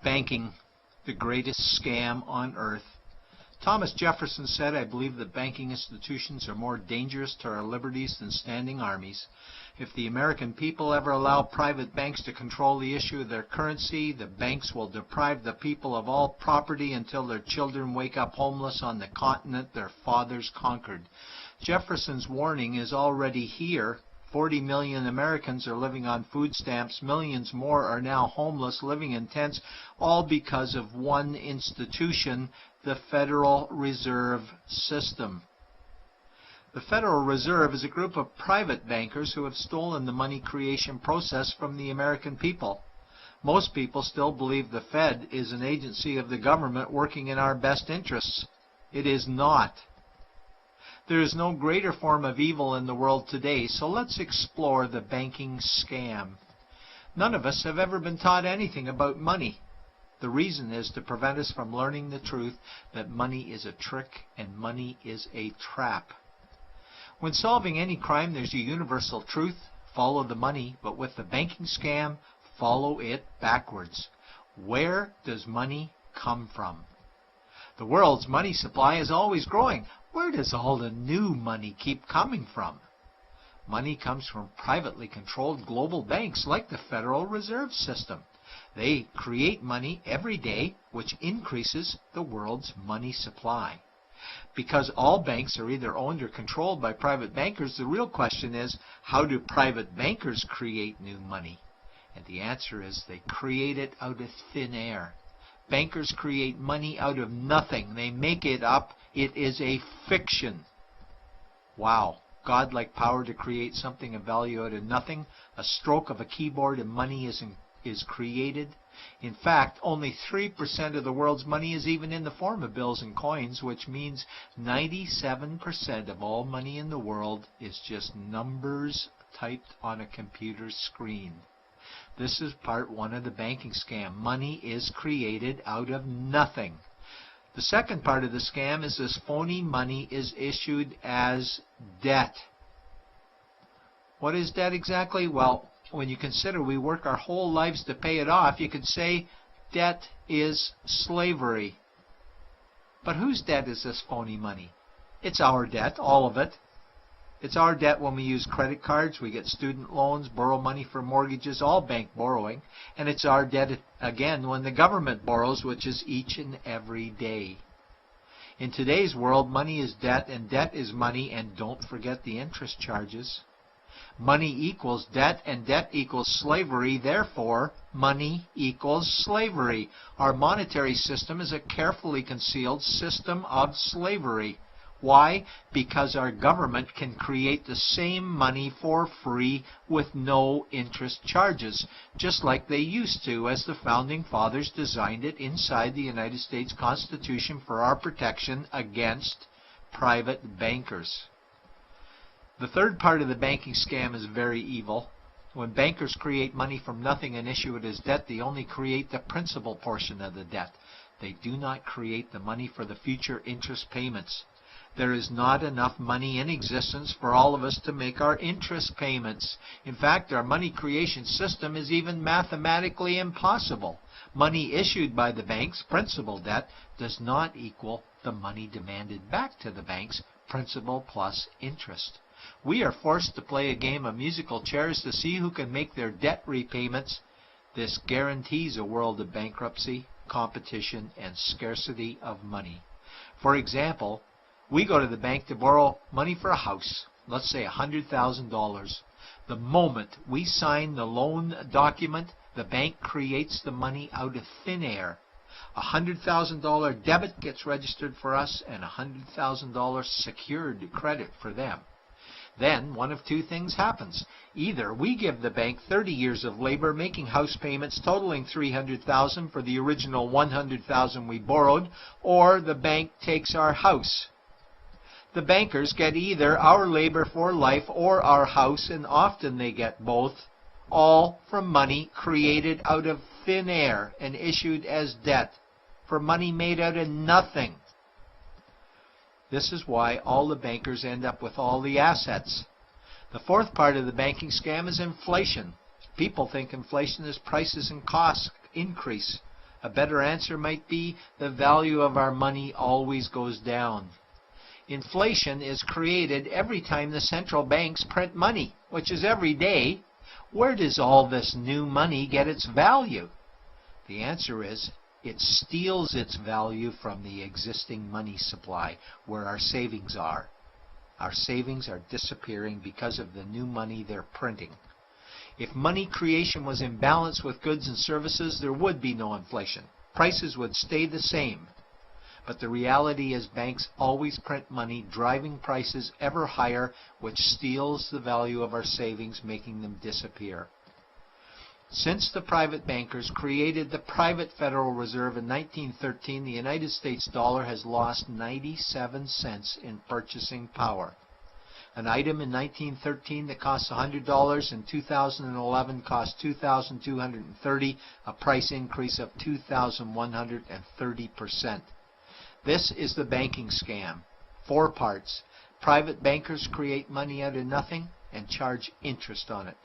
Banking, the greatest scam on earth. Thomas Jefferson said, "I believe that banking institutions are more dangerous to our liberties than standing armies. If the American people ever allow private banks to control the issue of their currency, the banks will deprive the people of all property until their children wake up homeless on the continent their fathers conquered." Jefferson's warning is already here. 40 million Americans are living on food stamps. Millions more are now homeless, living in tents, all because of one institution, the Federal Reserve System. The Federal Reserve is a group of private bankers who have stolen the money creation process from the American people. Most people still believe the Fed is an agency of the government working in our best interests. It is not. There is no greater form of evil in the world today, so let's explore the banking scam. None of us have ever been taught anything about money. The reason is to prevent us from learning the truth that money is a trick and money is a trap. When solving any crime, there's a universal truth: follow the money, but with the banking scam, follow it backwards. Where does money come from? The world's money supply is always growing. Where does all the new money keep coming from? Money comes from privately controlled global banks like the Federal Reserve System. They create money every day, which increases the world's money supply. Because all banks are either owned or controlled by private bankers, the real question is, how do private bankers create new money? And the answer is they create it out of thin air. Bankers create money out of nothing. They make it up. It is a fiction. Wow. Godlike power to create something of value out of nothing. A stroke of a keyboard and money is created. In fact, only 3% of the world's money is even in the form of bills and coins, which means 97% of all money in the world is just numbers typed on a computer screen. This is part one of the banking scam. Money is created out of nothing. The second part of the scam is this phony money is issued as debt. What is debt exactly? Well, when you consider we work our whole lives to pay it off, you could say debt is slavery. But whose debt is this phony money? It's our debt, all of it. It's our debt when we use credit cards, we get student loans, borrow money for mortgages, all bank borrowing. And it's our debt again when the government borrows, which is each and every day. In today's world, money is debt and debt is money, and don't forget the interest charges. Money equals debt and debt equals slavery, therefore money equals slavery. Our monetary system is a carefully concealed system of slavery. Why? Because our government can create the same money for free with no interest charges, just like they used to, as the Founding Fathers designed it inside the United States Constitution for our protection against private bankers. The third part of the banking scam is very evil. When bankers create money from nothing and issue it as debt, they only create the principal portion of the debt. They do not create the money for the future interest payments. There is not enough money in existence for all of us to make our interest payments. In fact, our money creation system is even mathematically impossible. Money issued by the banks, principal debt, does not equal the money demanded back to the banks, principal plus interest. We are forced to play a game of musical chairs to see who can make their debt repayments. This guarantees a world of bankruptcy, competition, and scarcity of money. For example, we go to the bank to borrow money for a house, let's say $100,000. The moment we sign the loan document, the bank creates the money out of thin air. A $100,000 debit gets registered for us and a $100,000 secured credit for them. Then one of two things happens. Either we give the bank 30 years of labor making house payments totaling $300,000 for the original $100,000 we borrowed, or the bank takes our house. The bankers get either our labor for life or our house, and often they get both, all from money created out of thin air and issued as debt, for money made out of nothing. This is why all the bankers end up with all the assets. The fourth part of the banking scam is inflation. People think inflation is prices and costs increase. A better answer might be the value of our money always goes down. Inflation is created every time the central banks print money, which is every day. Where does all this new money get its value? The answer is it steals its value from the existing money supply, where our savings are. Our savings are disappearing because of the new money they're printing. If money creation was in balance with goods and services, there would be no inflation. Prices would stay the same. But the reality is banks always print money, driving prices ever higher, which steals the value of our savings, making them disappear. Since the private bankers created the private Federal Reserve in 1913, the United States dollar has lost 97 cents in purchasing power. An item in 1913 that cost $100 in 2011 cost $2,230, a price increase of 2,130%. This is the banking scam. 4 parts. Private bankers create money out of nothing and charge interest on it.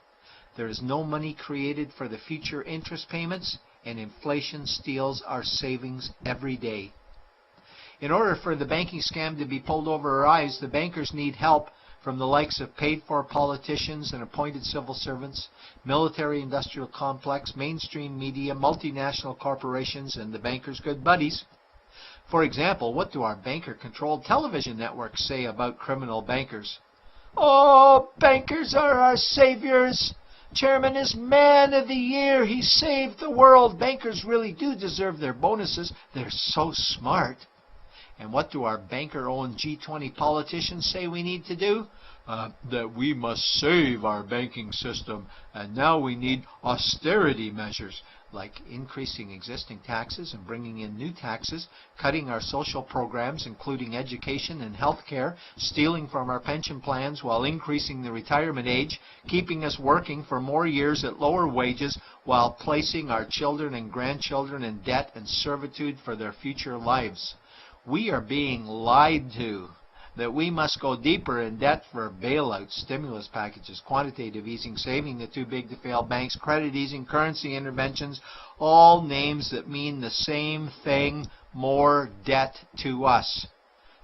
There is no money created for the future interest payments, and inflation steals our savings every day. In order for the banking scam to be pulled over our eyes, the bankers need help from the likes of paid-for politicians and appointed civil servants, military-industrial complex, mainstream media, multinational corporations, and the bankers' good buddies. For example, what do our banker-controlled television networks say about criminal bankers? "Oh, bankers are our saviors. Chairman is Man of the Year. He saved the world. Bankers really do deserve their bonuses. They're so smart." And what do our banker-owned G20 politicians say we need to do? That we must save our banking system, and now we need austerity measures, like increasing existing taxes and bringing in new taxes, cutting our social programs, including education and health care, stealing from our pension plans while increasing the retirement age, keeping us working for more years at lower wages while placing our children and grandchildren in debt and servitude for their future lives. We are being lied to that we must go deeper in debt for bailouts, stimulus packages, quantitative easing, saving the too big to fail banks, credit easing, currency interventions, all names that mean the same thing: more debt to us.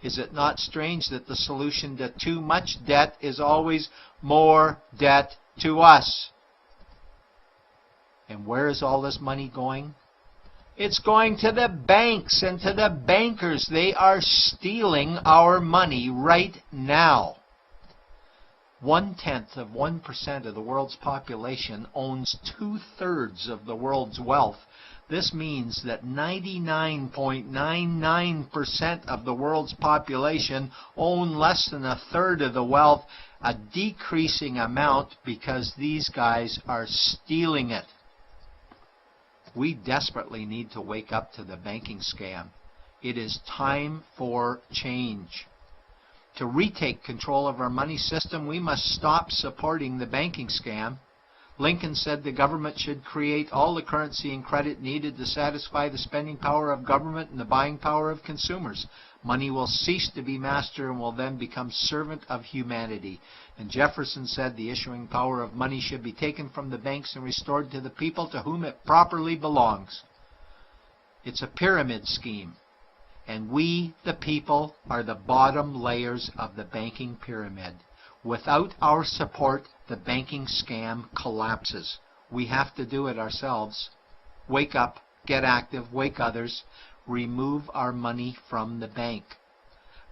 Is it not strange that the solution to too much debt is always more debt to us? And where is all this money going? It's going to the banks and to the bankers. They are stealing our money right now. 0.1% of the world's population owns 2/3 of the world's wealth. This means that 99.99% of the world's population own less than 1/3 of the wealth, a decreasing amount because these guys are stealing it. We desperately need to wake up to the banking scam. It is time for change. To retake control of our money system, we must stop supporting the banking scam. Lincoln said the government should create all the currency and credit needed to satisfy the spending power of government and the buying power of consumers. Money will cease to be master and will then become servant of humanity. And Jefferson said the issuing power of money should be taken from the banks and restored to the people to whom it properly belongs. It's a pyramid scheme. And we, the people, are the bottom layers of the banking pyramid. Without our support, the banking scam collapses. We have to do it ourselves. Wake up, get active, wake others. Remove our money from the bank.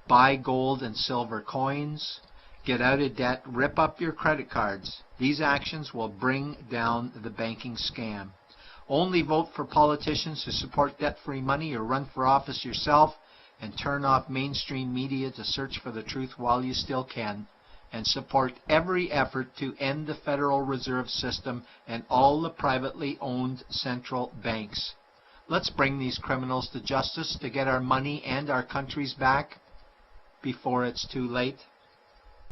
Buy gold and silver coins. Get out of debt. Rip up your credit cards. These actions will bring down the banking scam. Only vote for politicians who support debt-free money, or run for office yourself, and turn off mainstream media to search for the truth while you still can. And support every effort to end the Federal Reserve System and all the privately owned central banks. Let's bring these criminals to justice to get our money and our countries back before it's too late.